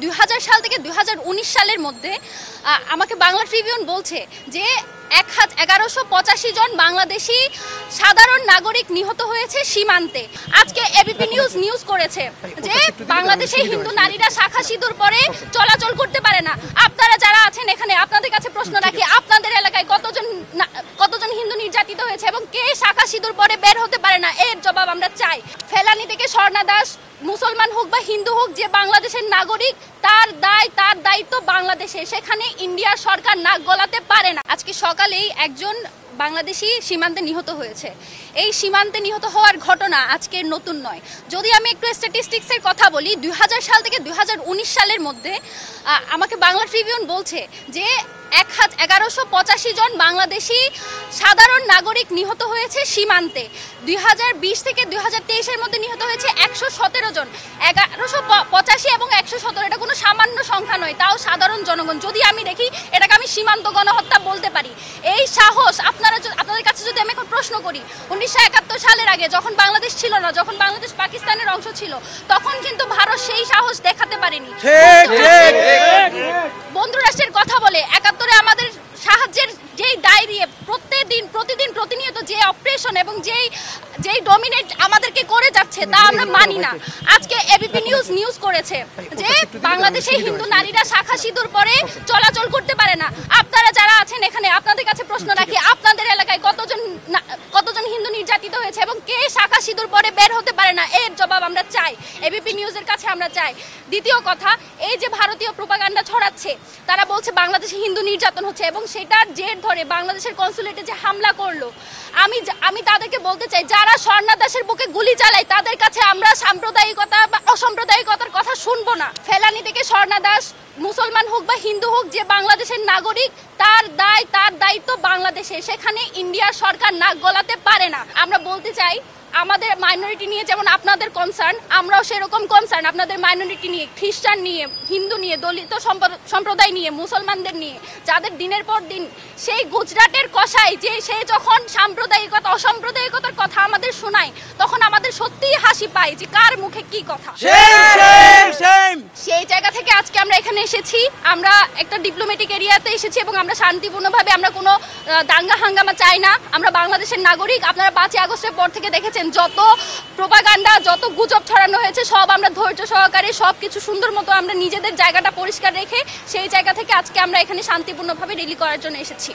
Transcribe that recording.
2000 সাল থেকে 2019 সালের মধ্যে আমাকে বাংলা ট্রিবিউন বলছে যে 1185 জন বাংলাদেশি সাধারণ নাগরিক নিহত হয়েছে সীমান্তে। আজকে এবিপি নিউজ করেছে যে বাংলাদেশে হিন্দু নারীরা শাখা সিঁদুর পরে চলাচল করতে পারে না। আপনারা যারা আছেন এখানে, আপনাদের কাছে প্রশ্ন রাখি, আপনাদের এলাকায় কতজন হিন্দু নির্যাতিত হয়েছে এবং কে শাখা সিঁদুর পরে বের হতে পারে না, এর জবাব আমরা চাই। ফেলানি থেকে স্বর্ণা দাস, মুসলমান হোক বা হিন্দু হোক, যে বাংলাদেশের নাগরিক তার দায়িত্ব বাংলাদেশে, সেখানে ইন্ডিয়ার সরকার নাক গলাতে পারে না। আজকে সকালেই একজন বাংলাদেশি সীমান্তে নিহত হয়েছে। এই সীমান্তে নিহত হওয়ার ঘটনা আজকের নতুন নয়। যদি আমি একটু স্ট্যাটিস্টিক্সের কথা বলি, 2000 সাল থেকে 2019 সালের মধ্যে আমাকে বাংলা ট্রিবিউন বলছে যে 1185 জন বাংলাদেশি সাধারণ নাগরিক নিহত হয়েছে সীমান্তে। 2020 থেকে 2023-এর মধ্যে নিহত হয়েছে 117 জন। 1185 এবং 117 এটা কোনো সামান্য সংখ্যা নয়, তাও সাধারণ জনগণ। যদি আমি দেখি এটাকে আমি সীমান্ত গণহত্যা বলতে পারি। এই সাহস আপনাদের কাছে যদি আমি এখন প্রশ্ন করি, 1971 সালের আগে যখন বাংলাদেশ ছিল না, যখন বাংলাদেশ পাকিস্তানের অংশ ছিল, তখন কিন্তু ভারত সেই সাহস দেখাতে পারেনি। বন্ধু রাষ্ট্রের কথা বলে 71-এ আমাদের সাহায্যের যেই দায় দিয়ে প্রতিনিয়ত যে অপারেশন এবং যেই ডমিনেট আমাদেরকে করে যাচ্ছে, তা আমরা মানি না। আজকে এবিপি নিউজ করেছে যে বাংলাদেশে হিন্দু নারীরা শাখা সিঁদুর পরে চলাচল করতে পারে না। আপনারা যারা আছেন এখানে, আপনাদের কাছে প্রশ্ন রাখি, আপনাদের এলাকায় কতজন হিন্দু নির্যাতিত হয়েছে এবং কে শাখা সিঁদুর পরে বের হতে পারে না, এর জবাব আমরা চাই। এবিপি নিউজের কাছে আমরা চাই। দ্বিতীয় কথা, এই যে ভারতীয় প্রোপাগান্ডা ছড়াচ্ছে, তারা বলছে বাংলাদেশে হিন্দু নির্যাতন হচ্ছে এবং সেটার জের ধরে বাংলাদেশের কনসুলেটে যে হামলা করলো, আমি তাদেরকে বলতে চাই, যারা স্বর্ণা দাসের বুকে গুলি চালায় তাদের কাছে আমরা সাম্প্রদায়িকতা বা অসাম্প্রদায়িকতার কথা শুনবো না। ফেলানি থেকে স্বর্ণা দাস, মুসলমান হোক বা হিন্দু হোক, যে বাংলাদেশের নাগরিক তার দায়িত্ব বাংলাদেশে, সেখানে ইন্ডিয়ার সরকার নাক গলাতে পারে না। আমরা বলতে চাই, আমাদের মাইনরিটি নিয়ে যেমন আপনাদের কনসার্ন, আমরাও সেরকম কনসার্ন আপনাদের মাইনরিটি নিয়ে, খ্রিস্টান নিয়ে, হিন্দু নিয়ে, দলিত সম্প্রদায় নিয়ে, মুসলমানদের নিয়ে, যাদের দিনের পর দিন সেই গুজরাটের কষাই যে সে যখন অসাম্প্রদায়িকতার কথা আমাদের শোনায়, তখন আমাদের সত্যিই হাসি পায় যে কার মুখে কি কথা। সেই জায়গা থেকে আজকে আমরা এখানে এসেছি। আমরা একটা ডিপ্লোম্যাটিক এরিয়াতে এসেছি এবং আমরা শান্তিপূর্ণভাবে, আমরা কোনো দাঙ্গা হাঙ্গামা চাই না। আমরা বাংলাদেশের নাগরিক। আপনারা 5ই আগস্টের পর থেকে দেখেছেন যত প্রোপাগান্ডা, যত গুজব ছড়ানো হয়েছে, সব আমরা ধৈর্য সহকারে সবকিছু সুন্দর মতো আমরা নিজেদের জায়গাটা পরিষ্কার রেখে সেই জায়গা থেকে আজকে আমরা এখানে শান্তিপূর্ণভাবে র্যালি করার জন্য এসেছি।